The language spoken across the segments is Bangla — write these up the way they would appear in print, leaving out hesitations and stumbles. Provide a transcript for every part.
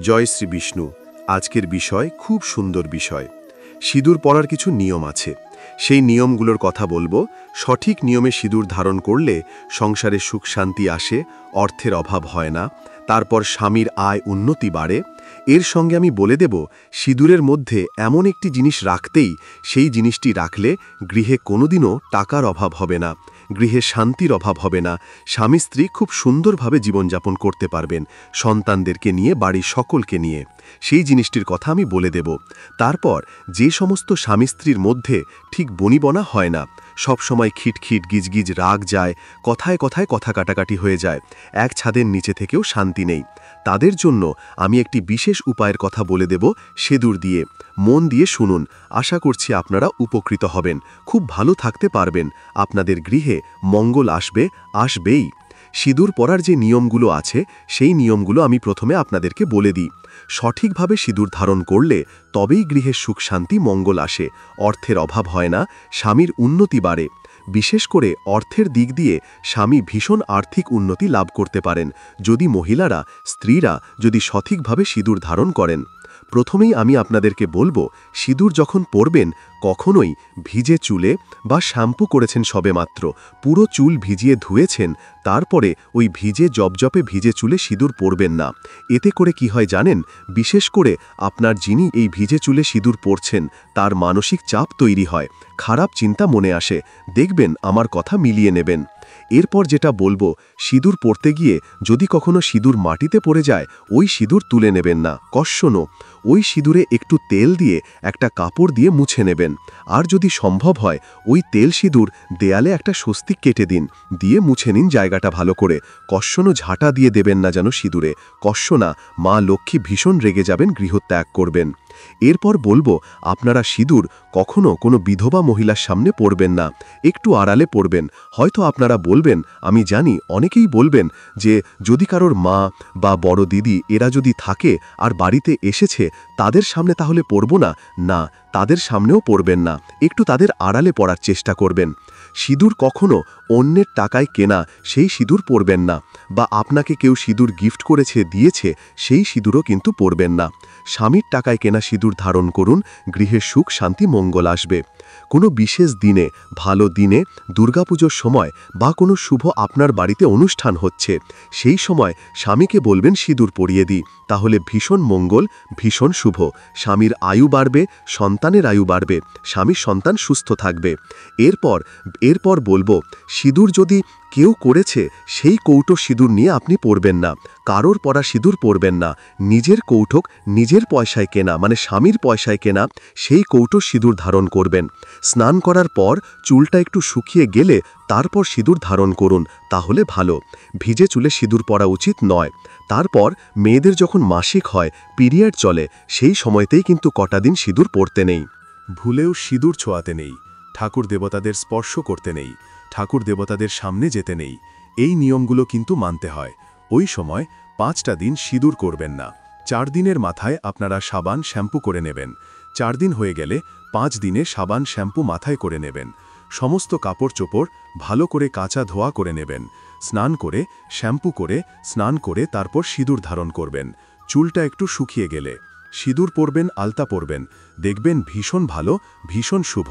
জয় শ্রী বিষ্ণু। আজকের বিষয় খুব সুন্দর বিষয়। সিঁদুর পরার কিছু নিয়ম আছে, সেই নিয়মগুলোর কথা বলবো। সঠিক নিয়মে সিঁদুর ধারণ করলে সংসারে সুখ শান্তি আসে, অর্থের অভাব হয় না, তারপর স্বামীর আয় উন্নতি বাড়ে। এর সঙ্গে আমি বলে দেব, সিঁদুরের মধ্যে এমন একটি জিনিস রাখতেই, সেই জিনিসটি রাখলে গৃহে কোনোদিনও টাকার অভাব হবে না, গৃহে শান্তির অভাব হবে না, স্বামী স্ত্রী খুব সুন্দরভাবে জীবনযাপন করতে পারবেন, সন্তানদেরকে নিয়ে, বাড়ির সকলকে নিয়ে। সেই জিনিসটির কথা আমি বলে দেব। তারপর যে সমস্ত স্বামী স্ত্রীর মধ্যে ঠিক বনিবনা হয় না, সবসময় খিটখিট গিজগিজ রাগ যায়, কথায় কথায় কথা কাটাকাটি হয়ে যায়, এক ছাদের নিচে থেকেও শান্তি নেই, তাদের জন্য আমি একটি বিশেষ উপায়ের কথা বলে দেব সিঁদুর দিয়ে। মন দিয়ে শুনুন, আশা করছি আপনারা উপকৃত হবেন, খুব ভালো থাকতে পারবেন, আপনাদের গৃহে মঙ্গল আসবে, আসবেই। সিঁদুর পরার যে নিয়মগুলো আছে, সেই নিয়মগুলো আমি প্রথমে আপনাদেরকে বলে দিই। সঠিকভাবে সিঁদুর ধারণ করলে তবেই গৃহে সুখ শান্তি মঙ্গল আসে, অর্থের অভাব হয় না, স্বামীর উন্নতি বাড়ে। বিশেষ করে অর্থের দিক দিয়ে স্বামী ভীষণ আর্থিক উন্নতি লাভ করতে পারেন, যদি মহিলারা, স্ত্রীরা যদি সঠিকভাবে সিঁদুর ধারণ করেন। প্রথমেই আমি আপনাদেরকে বলবো, সিঁদুর যখন পরবেন কখনোই ভিজে চুলে বা শ্যাম্পু করেছেন সবেমাত্র, পুরো চুল ভিজিয়ে ধুয়েছেন, তারপরে ওই ভিজে জপজপে ভিজে চুলে সিঁদুর পরবেন না। এতে করে কি হয় জানেন? বিশেষ করে আপনার যিনি এই ভিজে চুলে সিঁদুর পরছেন তার মানসিক চাপ তৈরি হয়, খারাপ চিন্তা মনে আসে, দেখবেন আমার কথা মিলিয়ে নেবেন। এরপর যেটা বলবো, সিঁদুর পরতে গিয়ে যদি কখনো সিঁদুর মাটিতে পড়ে যায়, ওই সিঁদুর তুলে নেবেন না, কষনো। ওই সিঁদুরে একটু তেল দিয়ে একটা কাপড় দিয়ে মুছে নেবেন। আর যদি সম্ভব হয়, ওই তেল সিঁদুর দেয়ালে একটা স্বস্তিক কেটে দিন, দিয়ে মুছে নিন জায়গাটা ভালো করে। কষনো ঝাঁটা দিয়ে দেবেন না যেন সিঁদুরে, কষনা, মা লক্ষ্মী ভীষণ রেগে যাবেন, গৃহত্যাগ করবেন। এরপর বলবো, আপনারা সিঁদুর কখনো কোনো বিধবা মহিলার সামনে পরবেন না, একটু আড়ালে পরবেন। হয়তো আপনারা বলবেন, আমি জানি অনেকেই বলবেন যে যদি কারোর মা বা বড় দিদি এরা যদি থাকে আর বাড়িতে এসেছে, তাদের সামনে তাহলে পরব না। না, তাদের সামনেও পরবেন না, একটু তাদের আড়ালে পরার চেষ্টা করবেন। সিঁদুর কখনো অন্যের টাকায় কেনা সেই সিঁদুর পরবেন না, বা আপনাকে কেউ সিঁদুর গিফট করেছে, দিয়েছে, সেই সিঁদুরও কিন্তু পরবেন না। স্বামীর টাকায় কেনা সিঁদুর ধারণ করুন, গৃহে সুখ শান্তি মঙ্গল আসবে। কোনো বিশেষ দিনে, ভালো দিনে, দুর্গাপুজোর সময় বা কোনো শুভ আপনার বাড়িতে অনুষ্ঠান হচ্ছে, সেই সময় স্বামীকে বলবেন সিঁদুর পরিয়ে দিই, তাহলে ভীষণ মঙ্গল, ভীষণ শুভ। স্বামীর আয়ু বাড়বে, সন্তানের আয়ু বাড়বে, স্বামীর সন্তান সুস্থ থাকবে। এরপর বলবো, সিঁদুর যদি কেউ করেছে, সেই কৌটো সিঁদুর নিয়ে আপনি পরবেন না, কারোর পরা সিঁদুর পরবেন না। নিজের কৌটোক নিজের পয়সায় কেনা, মানে স্বামীর পয়সায় কেনা, সেই কৌটো সিঁদুর ধারণ করবেন। স্নান করার পর চুলটা একটু শুকিয়ে গেলে তারপর সিঁদুর ধারণ করুন, তাহলে ভালো। ভিজে চুলে সিঁদুর পরা উচিত নয়। তারপর মেয়েদের যখন মাসিক হয়, পিরিয়ড চলে, সেই সময়তেই কিন্তু কটা দিন সিঁদুর পরতে নেই। ভুলেও সিঁদুর ছোঁয়াতে নেই, ঠাকুর দেবতাদের স্পর্শ করতে নেই, ঠাকুর দেবতাদের সামনে যেতে নেই। এই নিয়মগুলো কিন্তু মানতে হয়। ওই সময় 5টা দিন সিঁদুর করবেন না। 4 দিনের মাথায় আপনারা সাবান শ্যাম্পু করে নেবেন। 4 দিন হয়ে গেলে 5 দিনে সাবান শ্যাম্পু মাথায় করে নেবেন। সমস্ত কাপড় চোপড় ভালো করে কাচা ধোয়া করে নেবেন। স্নান করে, শ্যাম্পু করে, স্নান করে তারপর সিঁদুর ধারণ করবেন। চুলটা একটু শুকিয়ে গেলে সিঁদুর পরবেন, আলতা পরবেন, দেখবেন ভীষণ ভালো, ভীষণ শুভ।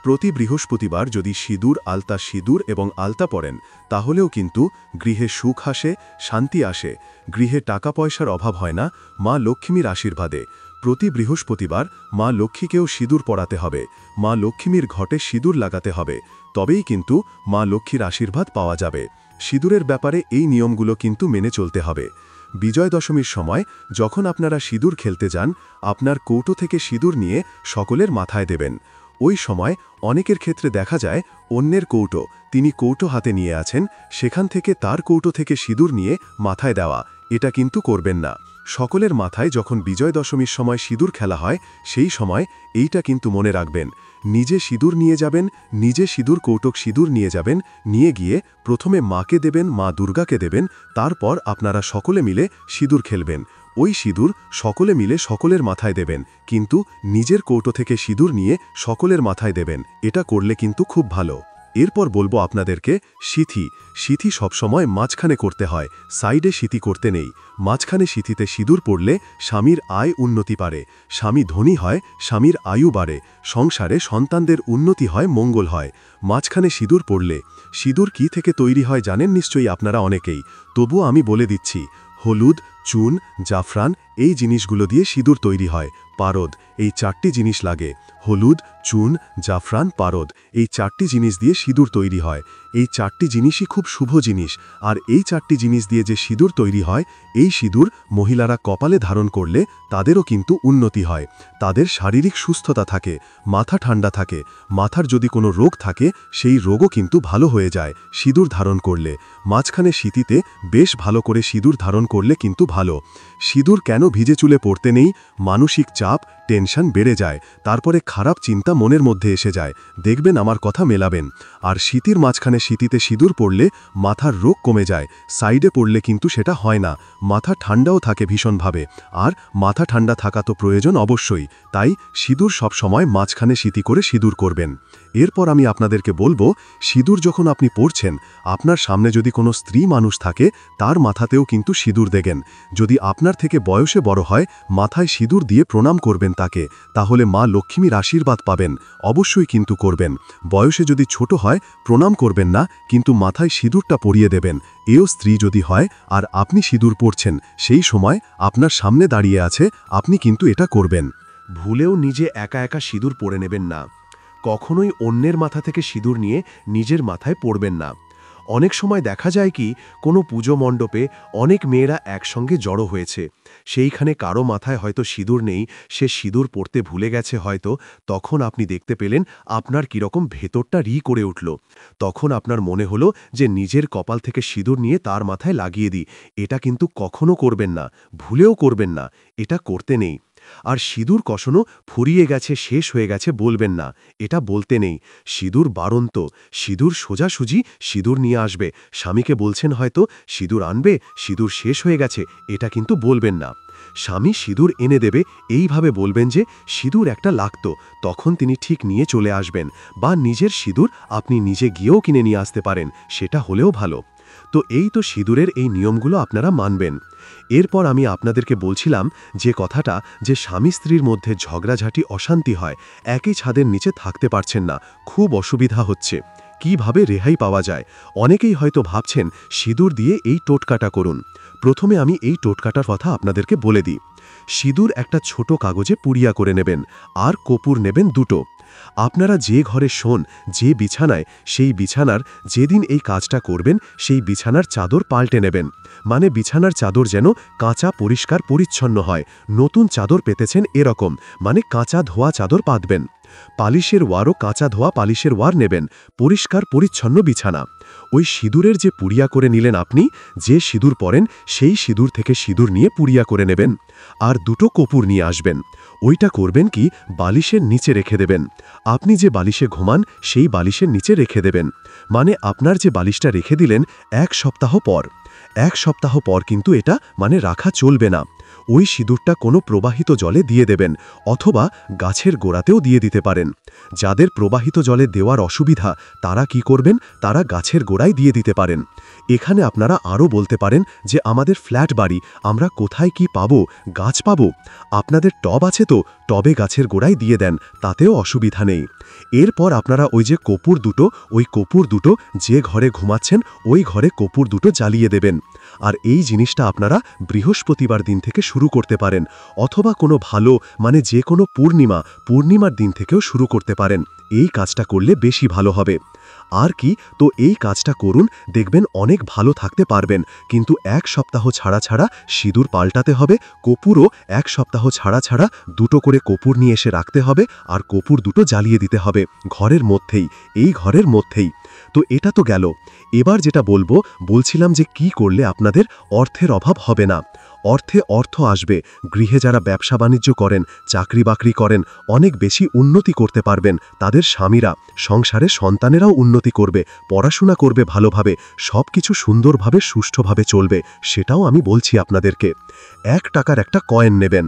প্রতি বৃহস্পতিবার যদি সিঁদুর, আলতা, সিঁদুর এবং আলতা পরেন, তাহলেও কিন্তু গৃহে সুখ আসে, শান্তি আসে, গৃহে টাকা পয়সার অভাব হয় না, মা লক্ষ্মীর আশীর্বাদে। প্রতি বৃহস্পতিবার মা লক্ষ্মীকেও সিঁদুর পরাতে হবে, মা লক্ষ্মীর ঘটে সিঁদুর লাগাতে হবে, তবেই কিন্তু মা লক্ষ্মীর আশীর্বাদ পাওয়া যাবে। সিঁদুরের ব্যাপারে এই নিয়মগুলো কিন্তু মেনে চলতে হবে। বিজয় দশমীর সময় যখন আপনারা সিঁদুর খেলতে যান, আপনার কৌটো থেকে সিঁদুর নিয়ে সকলের মাথায় দেবেন। ওই সময় অনেকের ক্ষেত্রে দেখা যায় অন্যের কৌটো, তিনি কৌটো হাতে নিয়ে আছেন, সেখান থেকে তার কৌটো থেকে সিঁদুর নিয়ে মাথায় দেওয়া, এটা কিন্তু করবেন না। সকলের মাথায় যখন বিজয় দশমীর সময় সিঁদুর খেলা হয়, সেই সময় এইটা কিন্তু মনে রাখবেন, নিজে সিঁদুর নিয়ে যাবেন, নিজে সিঁদুর কৌটোক সিঁদুর নিয়ে যাবেন, নিয়ে গিয়ে প্রথমে মাকে দেবেন, মা দুর্গাকে দেবেন, তারপর আপনারা সকলে মিলে সিঁদুর খেলবেন। ওই সিঁদুর সকলে মিলে সকলের মাথায় দেবেন, কিন্তু নিজের কৌটো থেকে সিঁদুর নিয়ে সকলের মাথায় দেবেন। এটা করলে কিন্তু খুব ভালো। এরপর বলবো আপনাদেরকে সিথি। সিথি সবসময় মাঝখানে করতে হয়, সাইডে সিথি করতে নেই। মাঝখানে সিথিতে সিঁদুর পড়লে স্বামীর আয় উন্নতি পারে, স্বামী ধনী হয়, স্বামীর আয়ু বাড়ে, সংসারে সন্তানদের উন্নতি হয়, মঙ্গল হয়। মাঝখানে সিঁদুর পড়লে সিঁদুর কি থেকে তৈরি হয় জানেন নিশ্চয়ই আপনারা অনেকেই, তবুও আমি বলে দিচ্ছি। হলুদ, চুন, জাফরান এই জিনিসগুলো দিয়ে সিঁদুর তৈরি হয়। পারদ, এই 4টি জিনিস লাগে। হলুদ, চুন, জাফরান, পারদ, এই 4টি জিনিস দিয়ে সিঁদুর তৈরি হয়। এই 4টি জিনিসই খুব শুভ জিনিস। আর এই 4টি জিনিস দিয়ে যে সিঁদুর তৈরি হয়, এই সিঁদুর মহিলারা কপালে ধারণ করলে তাদেরও কিন্তু উন্নতি হয়, তাদের শারীরিক সুস্থতা থাকে, মাথা ঠান্ডা থাকে। মাথার যদি কোনো রোগ থাকে সেই রোগও কিন্তু ভালো হয়ে যায় সিঁদুর ধারণ করলে। মাঝখানে সিঁথিতে বেশ ভালো করে সিঁদুর ধারণ করলে কিন্তু ভালো। সিঁদুর কেন ভিজে চুলে পড়তে নেই? মানসিক চাপ, টেনশন বেড়ে যায়, তারপরে খারাপ চিন্তা মনের মধ্যে এসে যায়। দেখবেন আমার কথা মেলাবেন। আর শীতের মাঝখানে সিঁথিতে সিঁদুর পড়লে মাথার রোগ কমে যায়, সাইডে পড়লে কিন্তু সেটা হয় না। মাথা ঠান্ডাও থাকে ভীষণভাবে, আর মাথা ঠান্ডা থাকা তো প্রয়োজন অবশ্যই। তাই সিঁদুর সব সময় মাঝখানে সিঁথি করে সিঁদুর করবেন। এরপর আমি আপনাদেরকে বলবো, সিঁদুর যখন আপনি পরছেন, আপনার সামনে যদি কোনো স্ত্রী মানুষ থাকে তার মাথাতেও কিন্তু সিঁদুর দেবেন। যদি আপনার থেকে বয়সে বড় হয়, মাথায় সিঁদুর দিয়ে প্রণাম করবেন তাকে, তাহলে মা লক্ষ্মীর আশীর্বাদ পাবেন। অবশ্যই কিন্তু করবেন। বয়সে যদি ছোট হয় প্রণাম করবেন না, কিন্তু মাথায় সিঁদুরটা পরিয়ে দেবেন। এও স্ত্রী যদি হয় আর আপনি সিঁদুর পরছেন, সেই সময় আপনার সামনে দাঁড়িয়ে আছে, আপনি কিন্তু এটা করবেন। ভুলেও নিজে একা একা সিঁদুর পরে নেবেন না। কখনোই অন্যের মাথা থেকে সিঁদুর নিয়ে নিজের মাথায় পড়বেন না। অনেক সময় দেখা যায় কি, কোনো পুজো মণ্ডপে অনেক মেয়েরা একসঙ্গে জড়ো হয়েছে, সেইখানে কারো মাথায় হয়তো সিঁদুর নেই, সে সিঁদুর পরতে ভুলে গেছে হয়তো। তখন আপনি দেখতে পেলেন আপনার কীরকম ভেতরটা করে উঠল। তখন আপনার মনে হলো যে নিজের কপাল থেকে সিঁদুর নিয়ে তার মাথায় লাগিয়ে দিই। এটা কিন্তু কখনো করবেন না, ভুলেও করবেন না, এটা করতে নেই। আর সিঁদুর কষনো ফুরিয়ে গেছে, শেষ হয়ে গেছে বলবেন না, এটা বলতে নেই। সিঁদুর বাড়ন্ত, সিঁদুর সোজাসুজি সিঁদুর নিয়ে আসবে। স্বামীকে বলছেন হয়তো সিঁদুর আনবে, সিঁদুর শেষ হয়ে গেছে, এটা কিন্তু বলবেন না। স্বামী সিঁদুর এনে দেবে, এইভাবে বলবেন যে সিঁদুর একটা লাগতো, তখন তিনি ঠিক নিয়ে চলে আসবেন। বা নিজের সিঁদুর আপনি নিজে গিয়েও কিনে নিয়ে আসতে পারেন, সেটা হলেও ভালো। তো এই তো সিঁদুরের এই নিয়মগুলো আপনারা মানবেন। এরপর আমি আপনাদেরকে বলছিলাম যে কথাটা, যে স্বামী স্ত্রীর মধ্যে ঝগড়াঝাটি, অশান্তি হয়, একই ছাদের নিচে থাকতে পারছেন না, খুব অসুবিধা হচ্ছে, কিভাবে রেহাই পাওয়া যায়? অনেকেই হয়তো ভাবছেন সিঁদুর দিয়ে এই টোটকাটা করুন। প্রথমে আমি এই টোটকাটার কথা আপনাদেরকে বলে দিই। সিঁদুর একটা ছোট কাগজে পুড়িয়া করে নেবেন, আর কর্পূর নেবেন 2টো। আপনারা যে ঘরে শোন, যে বিছানায়, সেই বিছানার যেদিন এই কাজটা করবেন সেই বিছানার চাদর পাল্টে নেবেন। মানে বিছানার চাদর যেন কাঁচা, পরিষ্কার, পরিচ্ছন্ন হয়। নতুন চাদর পেতেছেন এরকম, মানে কাঁচা ধোয়া চাদর পাতবেন। পালিশের ওয়ারও কাঁচা ধোয়া পালিশের ওয়ার নেবেন। পরিষ্কার পরিচ্ছন্ন বিছানা। ওই সিঁদুরের যে পুড়িয়া করে নিলেন আপনি, যে সিঁদুর পরেন সেই সিঁদুর থেকে সিঁদুর নিয়ে পুড়িয়া করে নেবেন। আর 2টো কর্পূর নিয়ে আসবেন। ওইটা করবেন কি, বালিশের নিচে রেখে দেবেন। আপনি যে বালিশে ঘুমান সেই বালিশের নিচে রেখে দেবেন। মানে আপনার যে বালিশটা রেখে দিলেন 1 সপ্তাহ পর, 1 সপ্তাহ পর কিন্তু এটা মানে রাখা চলবে না। ওই সিঁদুরটা কোনো প্রবাহিত জলে দিয়ে দেবেন, অথবা গাছের গোড়াতেও দিয়ে দিতে পারেন। যাদের প্রবাহিত জলে দেওয়ার অসুবিধা তারা কি করবেন, তারা গাছের গোড়ায় দিয়ে দিতে পারেন। এখানে আপনারা আরও বলতে পারেন যে আমাদের ফ্ল্যাট বাড়ি, আমরা কোথায় কি পাবো, গাছ পাবো? আপনাদের টব আছে তো, টবে গাছের গোড়ায় দিয়ে দেন, তাতেও অসুবিধা নেই। এরপর আপনারা ওই যে কর্পূর 2টো, ওই কর্পূর 2টো যে ঘরে ঘুমাচ্ছেন ওই ঘরে কর্পূর 2টো জ্বালিয়ে দেবেন। আর এই জিনিসটা আপনারা বৃহস্পতিবার দিন থেকে শুরু করতে পারেন, অথবা কোনো ভালো মানে যে কোনো পূর্ণিমার দিন থেকেও শুরু করতে পারেন। এই কাজটা করলে বেশি ভালো হবে। আর কি, তো এই কাজটা করুন, দেখবেন অনেক ভালো থাকতে পারবেন। কিন্তু 1 সপ্তাহ ছাড়া ছাড়া সিঁদুর পাল্টাতে হবে, কর্পূরও 1 সপ্তাহ ছাড়া ছাড়া 2টো করে কর্পূর নিয়ে এসে রাখতে হবে, আর কর্পূর 2টো জ্বালিয়ে দিতে হবে ঘরের মধ্যেই, এই ঘরের মধ্যেই। তো এটা তো গেল। এবার যেটা বলছিলাম যে কি করলে আপনাদের অর্থের অভাব হবে না। অর্থে অর্থ আসবে। গৃহে যারা ব্যবসা বাণিজ্য করেন, চাকরি বাকরি করেন, অনেক বেশি উন্নতি করতে পারবেন। তাদের স্বামীরা, সংসারে সন্তানেরাও উন্নতি করবে, পড়াশোনা করবে ভালোভাবে, সব কিছু সুন্দরভাবে সুষ্ঠুভাবে চলবে। সেটাও আমি বলছি আপনাদেরকে। 1 টাকার একটা কয়েন নেবেন।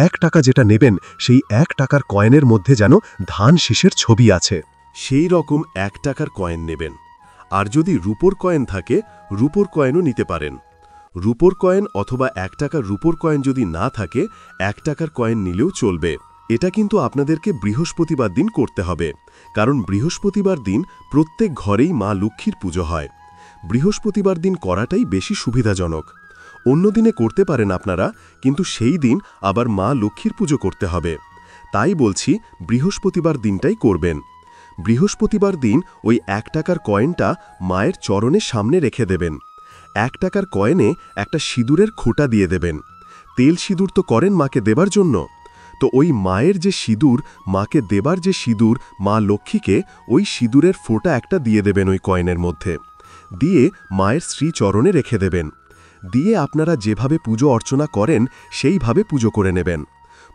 1 টাকা যেটা নেবেন সেই 1 টাকার কয়েনের মধ্যে যেন ধান শীষের ছবি আছে। সেই রকম 1 টাকার কয়েন নেবেন। আর যদি রূপোর কয়েন থাকে, রূপোর কয়েনও নিতে পারেন। রূপোর কয়েন অথবা 1 টাকার রূপোর কয়েন যদি না থাকে, 1 টাকার কয়েন নিলেও চলবে। এটা কিন্তু আপনাদেরকে বৃহস্পতিবার দিন করতে হবে, কারণ বৃহস্পতিবার দিন প্রত্যেক ঘরেই মা লক্ষ্মীর পুজো হয়। বৃহস্পতিবার দিন করাটাই বেশি সুবিধাজনক। অন্য দিনে করতে পারেন আপনারা, কিন্তু সেই দিন আবার মা লক্ষ্মীর পুজো করতে হবে। তাই বলছি, বৃহস্পতিবার দিনটাই করবেন। বৃহস্পতিবার দিন ওই 1 টাকার কয়েনটা মায়ের চরণের সামনে রেখে দেবেন। 1 টাকার কয়েনে একটা সিঁদুরের খোঁটা দিয়ে দেবেন। তেল সিঁদুর তো করেন মাকে দেবার জন্য, তো ওই মায়ের যে সিঁদুর, মাকে দেবার যে সিঁদুর, মা লক্ষ্মীকে ওই সিঁদুরের ফোঁটা একটা দিয়ে দেবেন ওই কয়েনের মধ্যে। দিয়ে মায়ের শ্রীচরণে রেখে দেবেন। দিয়ে আপনারা যেভাবে পুজো অর্চনা করেন সেইভাবে পুজো করে নেবেন।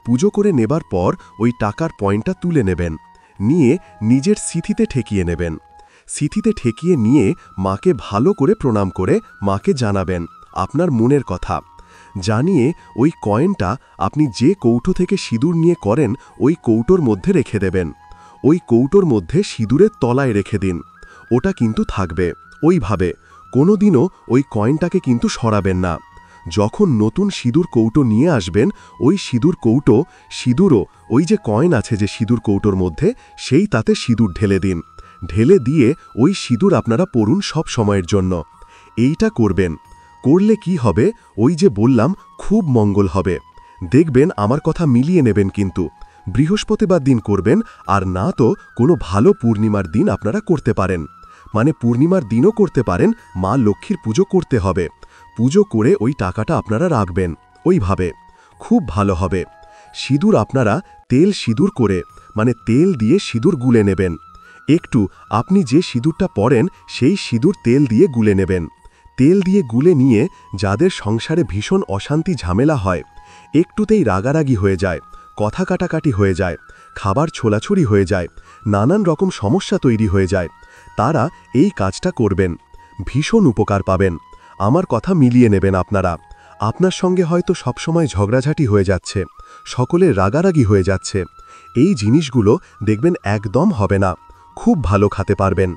পুজো করে নেবার পর ওই টাকার পয়েন্টটা তুলে নেবেন। নিয়ে নিজের সিথিতে ঠেকিয়ে নেবেন। সিথিতে ঠেকিয়ে নিয়ে মাকে ভালো করে প্রণাম করে মাকে জানাবেন আপনার মনের কথা। জানিয়ে ওই কয়েনটা আপনি যে কৌটো থেকে সিঁদুর নিয়ে করেন ওই কৌটোর মধ্যে রেখে দেবেন। ওই কৌটোর মধ্যে সিঁদুরের তলায় রেখে দিন। ওটা কিন্তু থাকবে ওইভাবে। কোনোদিনও ওই কয়েনটাকে কিন্তু সরাবেন না। যখন নতুন সিঁদুর কৌটো নিয়ে আসবেন, ওই সিঁদুর কৌটো, সিঁদুরও ওই যে কয়েন আছে যে সিঁদুর কৌটোর মধ্যে, সেই তাতে সিঁদুর ঢেলে দিন। ঢেলে দিয়ে ওই সিঁদুর আপনারা পরুন সব সময়ের জন্য। এইটা করবেন। করলে কি হবে, ওই যে বললাম, খুব মঙ্গল হবে। দেখবেন আমার কথা মিলিয়ে নেবেন কিন্তু। বৃহস্পতিবার দিন করবেন, আর না তো কোনো ভালো পূর্ণিমার দিন আপনারা করতে পারেন। মানে পূর্ণিমার দিনও করতে পারেন, মা লক্ষ্মীর পুজো করতে হবে। পুজো করে ওই টাকাটা আপনারা রাখবেন ওইভাবে। খুব ভালো হবে। সিঁদুর আপনারা তেল সিঁদুর করে, মানে তেল দিয়ে সিঁদুর গুলে নেবেন। একটু আপনি যে সিঁদুরটা পরেন সেই সিঁদুর তেল দিয়ে গুলে নেবেন। তেল দিয়ে গুলে নিয়ে যাদের সংসারে ভীষণ অশান্তি ঝামেলা হয়, একটুতেই রাগারাগি হয়ে যায়, কথা কাটাকাটি হয়ে যায়, খাবার ছোলাছুরি হয়ে যায়, নানান রকম সমস্যা তৈরি হয়ে যায়, তারা এই কাজটা করবেন। ভীষণ উপকার পাবেন। আমার কথা মিলিয়ে নেবেন আপনারা। আপনার সঙ্গে হয়তো সবসময় ঝগড়াঝাটি হয়ে যাচ্ছে, সকলের রাগারাগি হয়ে যাচ্ছে। এই জিনিসগুলো দেখবেন একদম হবে না। খুব ভালো খেতে পারবেন।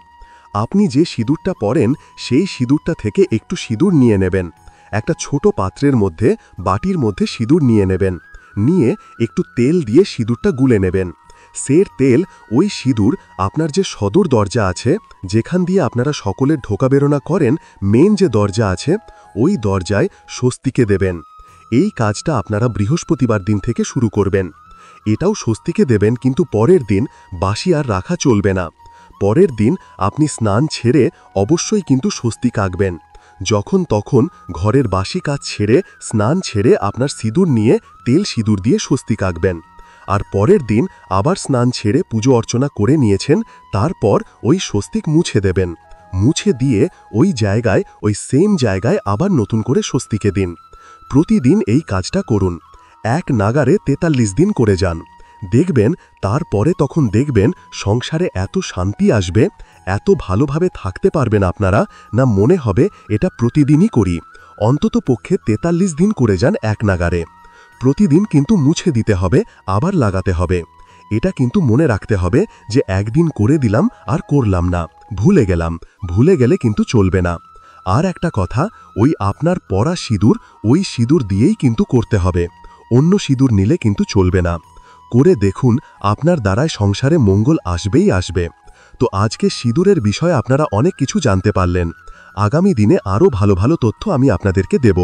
আপনি যে সিঁদুরটা পরেন সেই সিঁদুরটা থেকে একটু সিঁদুর নিয়ে নেবেন। একটা ছোট পাত্রের মধ্যে, বাটির মধ্যে সিঁদুর নিয়ে নেবেন। নিয়ে একটু তেল দিয়ে সিঁদুরটা গুলে নেবেন। সের তেল ওই সিঁদুর আপনার যে সদর দরজা আছে, যেখান দিয়ে আপনারা সকলের ঢোকা বেরোনা করেন, মেন যে দরজা আছে, ওই দরজায় স্বস্তিকে দেবেন। এই কাজটা আপনারা বৃহস্পতিবার দিন থেকে শুরু করবেন। এটাও স্বস্তিকে দেবেন, কিন্তু পরের দিন বাসি আর রাখা চলবে না। পরের দিন আপনি স্নান ছেড়ে অবশ্যই কিন্তু স্বস্তিক আঁকবেন। যখন তখন ঘরের বাসি কাজ ছেড়ে, স্নান ছেড়ে আপনার সিঁদুর নিয়ে তেল সিঁদুর দিয়ে স্বস্তিক আঁকবেন। আর পরের দিন আবার স্নান ছেড়ে পুজো অর্চনা করে নিয়েছেন, তারপর ওই স্বস্তিক মুছে দেবেন। মুছে দিয়ে ওই জায়গায়, ওই সেম জায়গায় আবার নতুন করে স্বস্তিকে দিন। প্রতিদিন এই কাজটা করুন। এক নাগারে 43 দিন করে যান। দেখবেন তারপরে তখন দেখবেন সংসারে এত শান্তি আসবে, এত ভালোভাবে থাকতে পারবেন আপনারা, না মনে হবে এটা প্রতিদিনই করি। অন্তত পক্ষে 43 দিন করে যান এক নাগারে। প্রতিদিন কিন্তু মুছে দিতে হবে, আবার লাগাতে হবে। এটা কিন্তু মনে রাখতে হবে যে একদিন করে দিলাম আর করলাম না, ভুলে গেলাম। ভুলে গেলে কিন্তু চলবে না। আর একটা কথা, ওই আপনার পরা সিঁদুর, ওই সিঁদুর দিয়েই কিন্তু করতে হবে। অন্য সিঁদুর নিলে কিন্তু চলবে না। করে দেখুন, আপনার দ্বারায় সংসারে মঙ্গল আসবেই আসবে। তো আজকে সিঁদুরের বিষয়ে আপনারা অনেক কিছু জানতে পারলেন। আগামী দিনে আরও ভালো ভালো তথ্য আমি আপনাদেরকে দেব।